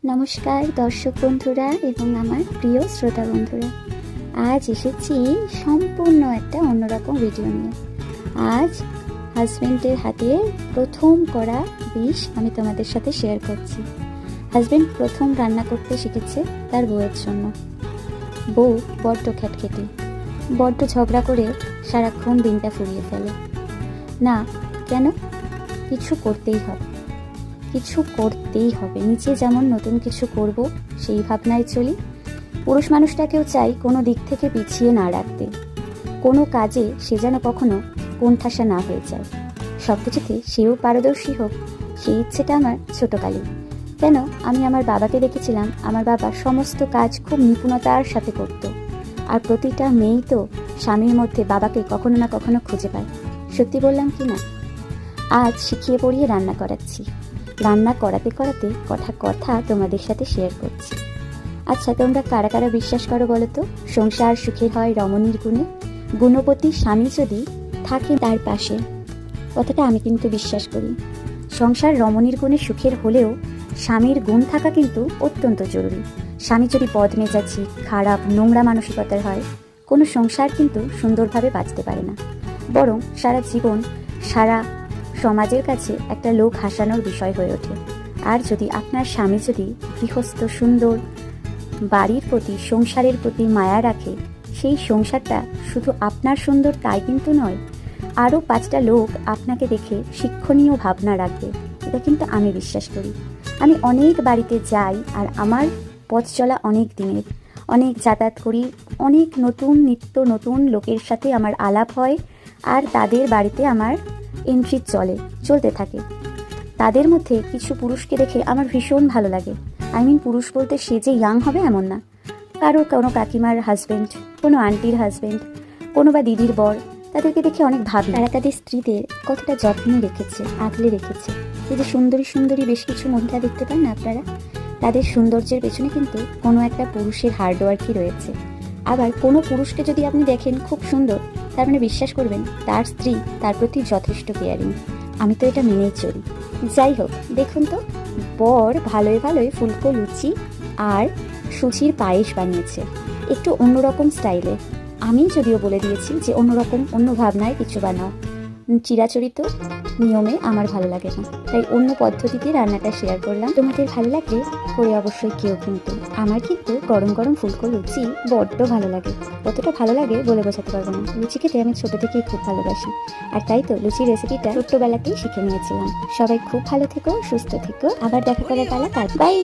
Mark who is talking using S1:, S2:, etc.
S1: নমস্কার দর্শক বন্ধুরা এবং আমার প্রিয় শ্রোতা বন্ধুরা, আজ এসেছি সম্পূর্ণ একটা অন্যরকম ভিডিও নিয়ে। আজ হাজব্যান্ডের হাতে প্রথম করা ডিশ আমি তোমাদের সাথে শেয়ার করছি। হাজব্যান্ড প্রথম রান্না করতে শিখেছে তার বউয়ের জন্য। বউ বড্ড খ্যাটখেটে, বড্ড ঝগড়া করে সারাক্ষণ দিনটা ফুরিয়ে ফেলে। না কেন, কিছু করতেই হবে, কিছু করতেই হবে। নিচে যেমন নতুন কিছু করব সেই ভাবনায় চলি, পুরুষ মানুষটাকেও চাই কোনো দিক থেকে পিছিয়ে না রাখতে, কোনো কাজে সে যেন কখনো কোণঠাসা না হয়ে যায়, সব কিছুতে সেও পারদর্শী হোক, সেই ইচ্ছেটা আমার ছোটকালে। কেন, আমি আমার বাবাকে দেখেছিলাম, আমার বাবা সমস্ত কাজ খুব নিপুণতার সাথে করত। আর প্রতিটা মেয়েই তো স্বামীর মধ্যে বাবাকে কখনো না কখনো খুঁজে পায়। সত্যি বললাম কি না? আজ শিখিয়ে পড়িয়ে রান্না করাচ্ছি, রান্না করাতে করাতে কথা কথা তোমাদের সাথে শেয়ার করছি। আচ্ছা, তোমরা কারা কারা বিশ্বাস করো বলো তো, সংসার সুখের হয় রমণীর গুণে, গুণবতী স্বামী যদি থাকে তার পাশে? কথাটা আমি কিন্তু বিশ্বাস করি। সংসার রমণীর গুণে সুখের হলেও স্বামীর গুণ থাকা কিন্তু অত্যন্ত জরুরি। স্বামী যদি বদমেজাজি, খারাপ, নোংরা মানসিকতার হয়, কোনো সংসার কিন্তু সুন্দরভাবে বাঁচতে পারে না, বরং সারা জীবন সারা সমাজের কাছে একটা লোক হাসানোর বিষয় হয়ে ওঠে। আর যদি আপনার স্বামী যদি গৃহস্থ সুন্দর বাড়ির প্রতি, সংসারের প্রতি মায়া রাখে, সেই সংসারটা শুধু আপনার সুন্দর তাই কিন্তু নয়, আরও 5টা লোক আপনাকে দেখে শিক্ষণীয় ভাবনা রাখবে। এটা কিন্তু আমি বিশ্বাস করি। আমি অনেক বাড়িতে যাই আর আমার পথ চলা অনেক দিনের, অনেক যাতায়াত করি, অনেক নতুন নিত্য নতুন লোকের সাথে আমার আলাপ হয়, আর তাদের বাড়িতে আমার এন্ট্রি চলতে থাকে। তাদের মধ্যে কিছু পুরুষকে দেখে আমার ভীষণ ভালো লাগে। পুরুষ বলতে সে যে ইয়াং হবে এমন না, কোনো কাকিমার হাজব্যান্ড, কোনো আন্টির হাজব্যান্ড, কোনো বা দিদির বর, তাদেরকে দেখে অনেক ভাবি তারা তাদের স্ত্রীদের কতটা যত্নে রেখেছে, আগলে রেখেছে। এই যে সুন্দরী সুন্দরী বেশ কিছু মহিলা দেখতে পান না আপনারা, তাদের সৌন্দর্যের পেছনে কিন্তু কোনো একটা পুরুষের হার্ডওয়ার্কই রয়েছে। আবার কোনো পুরুষকে যদি আপনি দেখেন খুব সুন্দর, তার মানে বিশ্বাস করবেন তার স্ত্রী তার প্রতি যথেষ্ট কেয়ারিং। আমি তো এটা মেনেই চলি। যাই হোক, দেখুন তো, বর ভালোই ভালোই ফুলকো লুচি আর সুজির পায়েস বানিয়েছে, একটু অন্যরকম স্টাইলে। আমি যদিও বলে দিয়েছি যে অন্যরকম, অন্য ভাবনায় কিছু বানাও, চিরাচরিত নিয়মে আমার ভালো লাগে না, তাই অন্য পদ্ধতিতে রান্নাটা শেয়ার করলাম। তোমাদের ভালো লাগলে করে অবশ্যই কেউ, কিন্তু আমার কিন্তু গরম গরম ফুলকো লুচি বড্ড ভালো লাগে। কতটা ভালো লাগে বলে বোঝাতে পারবো না। লুচি খেতে আমি ছোট থেকেই খুব ভালোবাসি, আর তাই তো লুচির রেসিপিটা ছোট্টবেলাতেই শিখে নিয়েছিলাম। সবাই খুব ভালো থেকো, সুস্থ থেকো, আবার দেখা করার পালা। বাই।